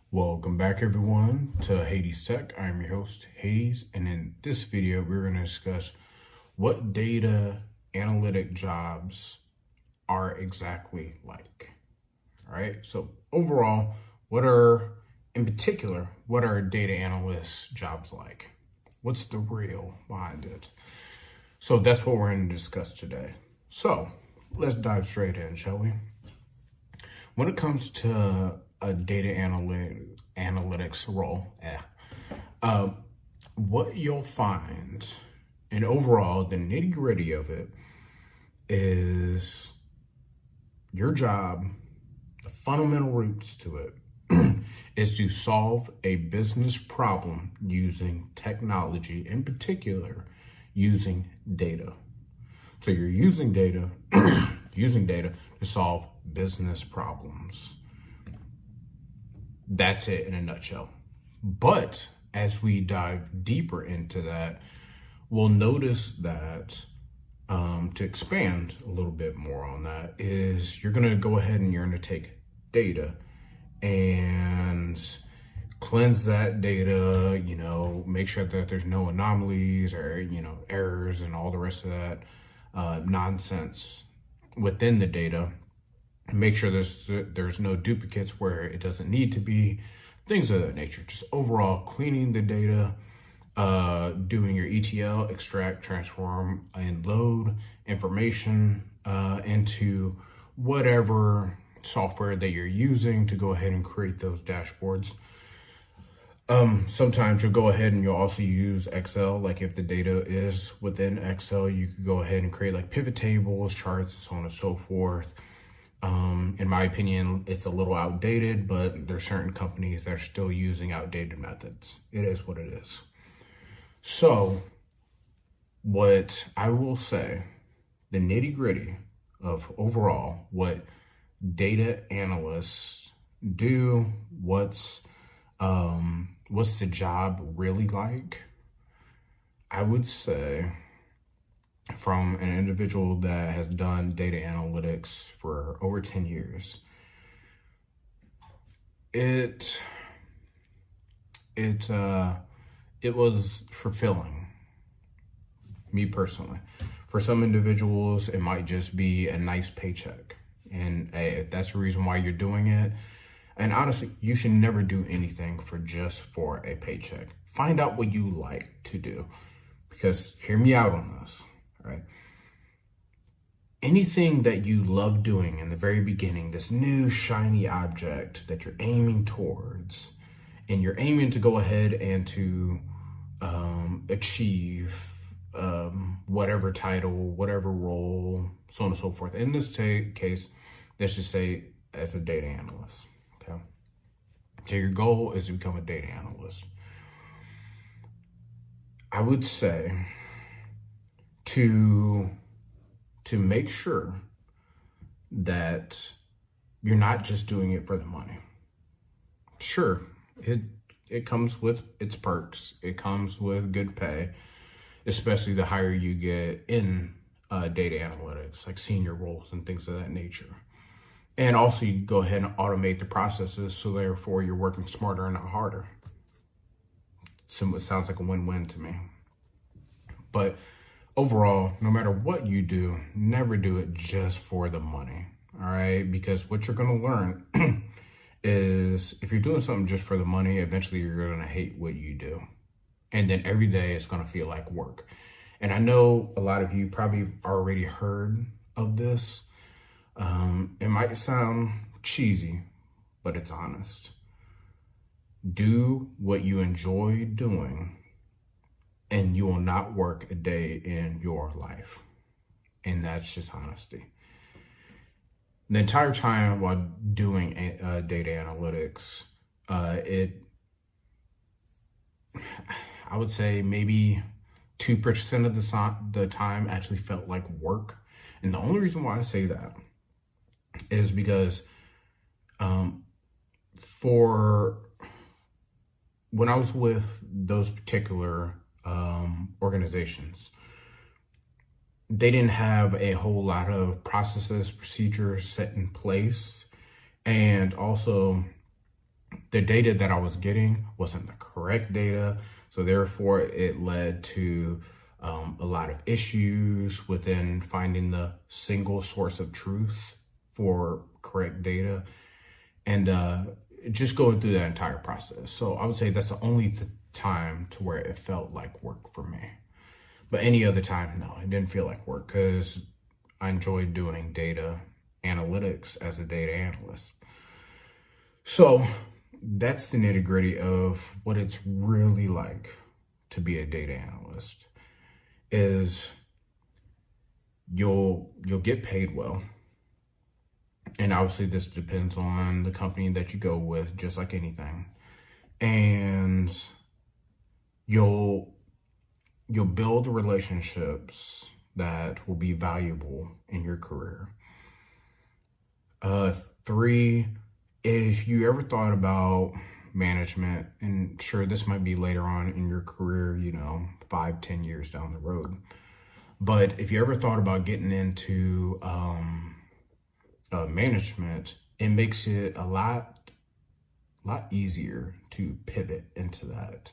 Welcome back everyone to Hades Tech. I'm your host Hades, and in this video we're going to discuss what data analytic jobs are exactly like. All right, so overall, what are data analyst jobs like? What's the real behind it? So that's what we're going to discuss today. So let's dive straight in, shall we? When it comes to a analytics role, what you'll find, and overall, the nitty gritty of it is your job, the fundamental roots to it, is to solve a business problem using technology, in particular, using data. So you're using data, using data to solve business problems. That's it in a nutshell. But as we dive deeper into that, we'll notice that to expand a little bit more on that is you're going to go ahead and you're going to take data and cleanse that data, make sure that there's no anomalies or, errors and all the rest of that nonsense within the data. Make sure there's no duplicates where it doesn't need to be, things of that nature. Just overall cleaning the data, doing your ETL, extract, transform, and load information into whatever software that you're using to go ahead and create those dashboards. Sometimes you'll go ahead and you'll also use Excel. Like if the data is within Excel, you could go ahead and create like pivot tables, charts, and so on and so forth. In my opinion, it's a little outdated, but there's certain companies that are still using outdated methods. It is what it is. So what I will say, the nitty gritty of overall what data analysts do, what's the job really like? I would say, from an individual that has done data analytics for over 10 years, it was fulfilling, me personally. For some individuals, it might just be a nice paycheck. And if that's the reason why you're doing it, and honestly, you should never do anything for a paycheck. Find out what you like to do, because hear me out on this. Right? Anything that you love doing in the very beginning, this new shiny object that you're aiming towards, and you're aiming to go ahead and to achieve whatever title, whatever role, so on and so forth. In this case, let's just say as a data analyst. Okay. So your goal is to become a data analyst. I would say to make sure that you're not just doing it for the money. Sure, it comes with its perks. It comes with good pay, especially the higher you get in data analytics, like senior roles and things of that nature. And also you go ahead and automate the processes, so therefore you're working smarter and not harder. So it sounds like a win-win to me. But overall, no matter what you do, never do it just for the money, all right? Because what you're going to learn is if you're doing something just for the money, eventually you're going to hate what you do. And then every day it's going to feel like work. And I know a lot of you probably already heard of this. It might sound cheesy, but it's honest. Do what you enjoy doing, and you will not work a day in your life. And that's just honesty. The entire time while doing data analytics, I would say maybe 2% of the time actually felt like work. And the only reason why I say that is because for when I was with those particular organizations, they didn't have a whole lot of processes, procedures set in place. And also the data that I was getting wasn't the correct data. So therefore it led to a lot of issues within finding the single source of truth for correct data, and just going through that entire process. So I would say that's the only time to where it felt like work for me. But any other time, no, it didn't feel like work because I enjoyed doing data analytics as a data analyst. So that's the nitty gritty of what it's really like to be a data analyst. Is you'll get paid well. And obviously this depends on the company that you go with, just like anything. And you'll build relationships that will be valuable in your career. 3, if you ever thought about management, and sure, this might be later on in your career, 5-10 years down the road, but if you ever thought about getting into management, it makes it a lot easier to pivot into that,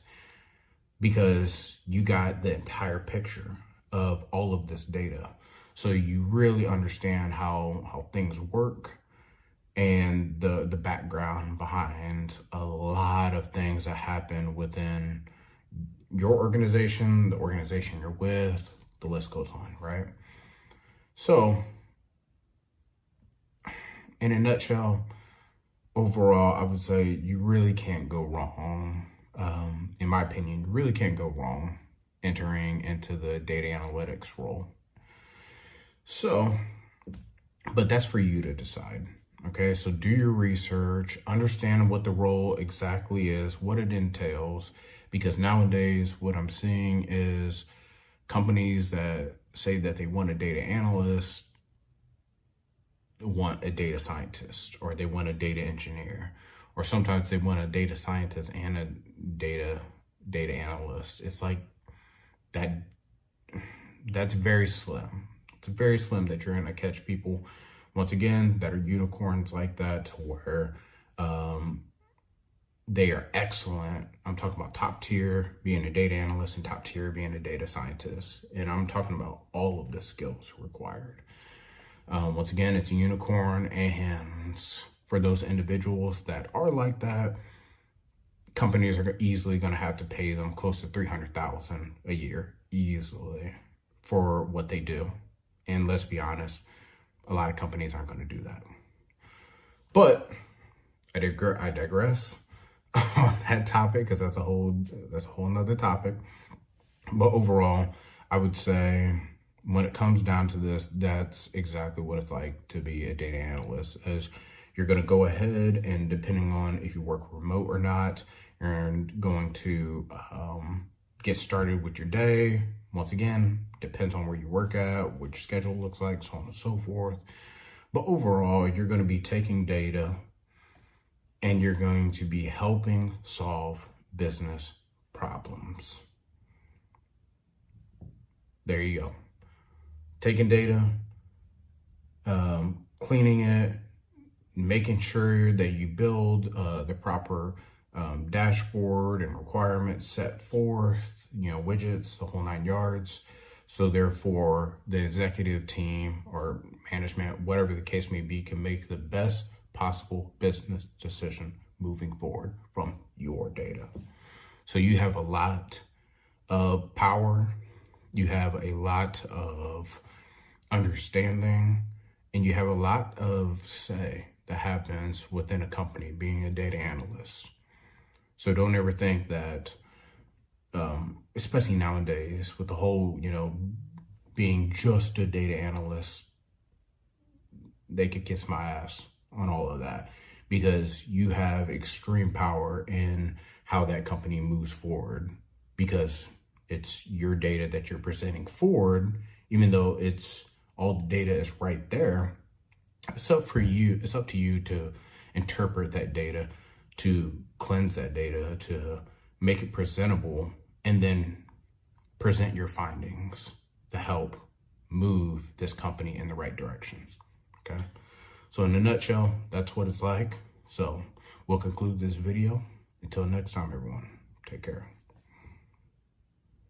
because you got the entire picture of all of this data. So you really understand how things work and the background behind a lot of things that happen within your organization, the organization you're with, the list goes on, right? So in a nutshell, overall, I would say you really can't go wrong. In my opinion, you really can't go wrong entering into the data analytics role. So, but that's for you to decide. Okay, so do your research, understand what the role exactly is, what it entails, because nowadays what I'm seeing is companies that say that they want a data analyst want a data scientist, or they want a data engineer, or sometimes they want a data scientist and a data analyst. It's like that's very slim. It's very slim that you're going to catch people, once again, that are unicorns like that, where they are excellent. I'm talking about top tier being a data analyst and top tier being a data scientist. And I'm talking about all of the skills required. Once again, it's a unicorn, and for those individuals that are like that, companies are easily going to have to pay them close to $300,000 a year easily for what they do. And let's be honest, a lot of companies aren't going to do that. But I digress on that topic, because that's a whole nother topic. But overall, I would say when it comes down to this, that's exactly what it's like to be a data analyst. As you're going to go ahead, and depending on if you work remote or not, you're going to get started with your day. Once again, depends on where you work at, what your schedule looks like, so on and so forth. But overall, you're going to be taking data and you're going to be helping solve business problems. There you go. Taking data, cleaning it, making sure that you build the proper dashboard and requirements set forth, widgets, the whole 9 yards. So therefore, the executive team or management, whatever the case may be, can make the best possible business decision moving forward from your data. So you have a lot of power, you have a lot of understanding, and you have a lot of say that happens within a company being a data analyst. So don't ever think that, especially nowadays with the whole, being just a data analyst, they could kiss my ass on all of that, because you have extreme power in how that company moves forward, because it's your data that you're presenting forward. Even though it's all the data is right there, it's up to you to interpret that data, to cleanse that data, to make it presentable, and then present your findings to help move this company in the right direction. Okay. So in a nutshell, that's what it's like. So We'll conclude this video. Until next time, everyone, take care.